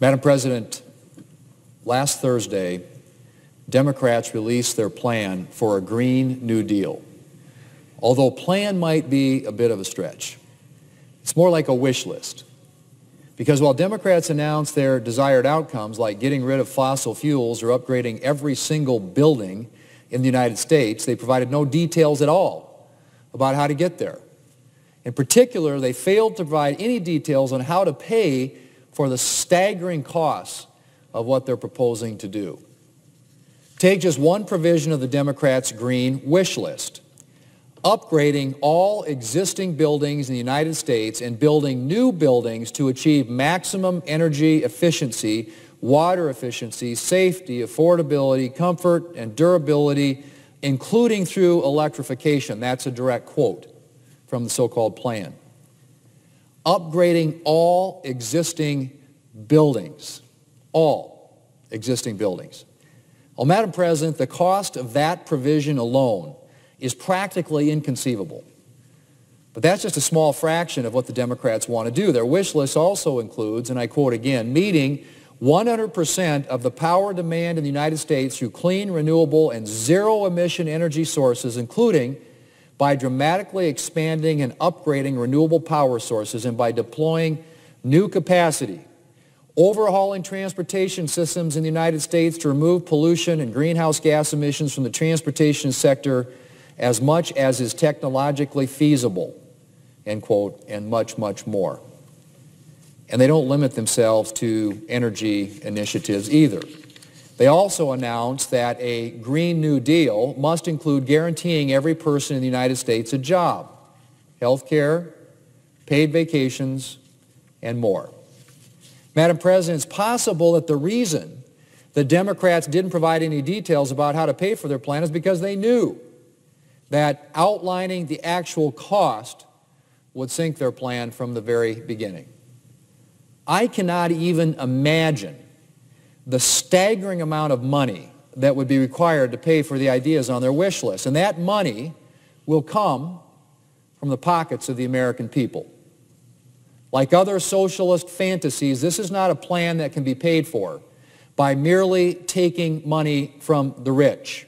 Madam President, last Thursday, Democrats released their plan for a Green New Deal. Although plan might be a bit of a stretch, it's more like a wish list. Because while Democrats announced their desired outcomes like getting rid of fossil fuels or upgrading every single building in the United States, they provided no details at all about how to get there. In particular, they failed to provide any details on how to pay for the staggering costs of what they're proposing to do. Take just one provision of the Democrats' green wish list: upgrading all existing buildings in the United States and building new buildings to achieve maximum energy efficiency, water efficiency, safety, affordability, comfort, and durability, including through electrification. That's a direct quote from the so-called plan. Upgrading all existing buildings. All existing buildings. Well, Madam President, the cost of that provision alone is practically inconceivable. But that's just a small fraction of what the Democrats want to do. Their wish list also includes, and I quote again, meeting 100% of the power demand in the United States through clean, renewable, and zero-emission energy sources, including by dramatically expanding and upgrading renewable power sources and by deploying new capacity, overhauling transportation systems in the United States to remove pollution and greenhouse gas emissions from the transportation sector as much as is technologically feasible, end quote, and much, much more. And they don't limit themselves to energy initiatives either. They also announced that a Green New Deal must include guaranteeing every person in the United States a job, health care, paid vacations, and more. Madam President, it's possible that the reason the Democrats didn't provide any details about how to pay for their plan is because they knew that outlining the actual cost would sink their plan from the very beginning. I cannot even imagine the staggering amount of money that would be required to pay for the ideas on their wish list. And that money will come from the pockets of the American people. Like other socialist fantasies, this is not a plan that can be paid for by merely taking money from the rich.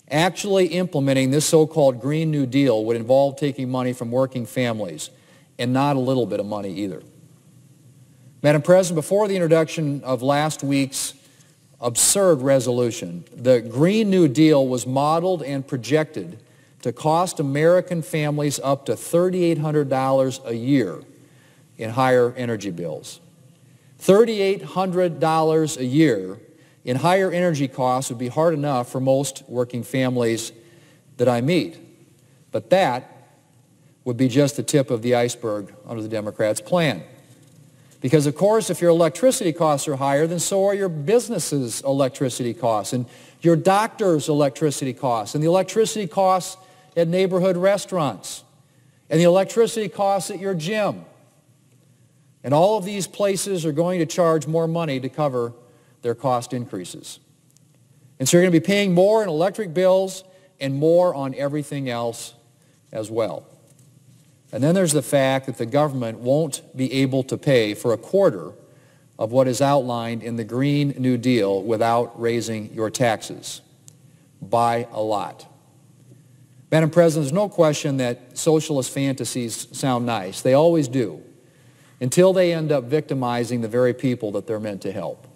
Actually implementing this so-called Green New Deal would involve taking money from working families, and not a little bit of money either. Madam President, before the introduction of last week's absurd resolution, the Green New Deal was modeled and projected to cost American families up to $3,800 a year in higher energy bills. $3,800 a year in higher energy costs would be hard enough for most working families that I meet. But that would be just the tip of the iceberg under the Democrats' plan. Because, of course, if your electricity costs are higher, then so are your businesses' electricity costs, and your doctor's electricity costs, and the electricity costs at neighborhood restaurants, and the electricity costs at your gym. And all of these places are going to charge more money to cover their cost increases. And so you're going to be paying more in electric bills and more on everything else as well. And then there's the fact that the government won't be able to pay for a quarter of what is outlined in the Green New Deal without raising your taxes by a lot. Madam President, there's no question that socialist fantasies sound nice. They always do, until they end up victimizing the very people that they're meant to help.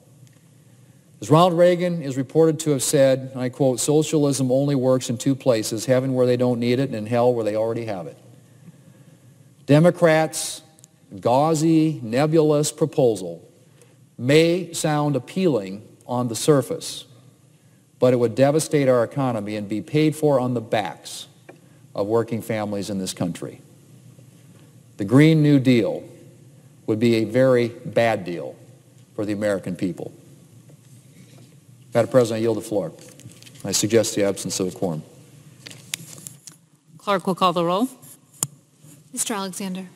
As Ronald Reagan is reported to have said, and I quote, "Socialism only works in two places, heaven where they don't need it and hell where they already have it." Democrats' gauzy, nebulous proposal may sound appealing on the surface, but it would devastate our economy and be paid for on the backs of working families in this country. The Green New Deal would be a very bad deal for the American people. Madam President, I yield the floor. I suggest the absence of a quorum. Clerk will call the roll. Mr. Alexander.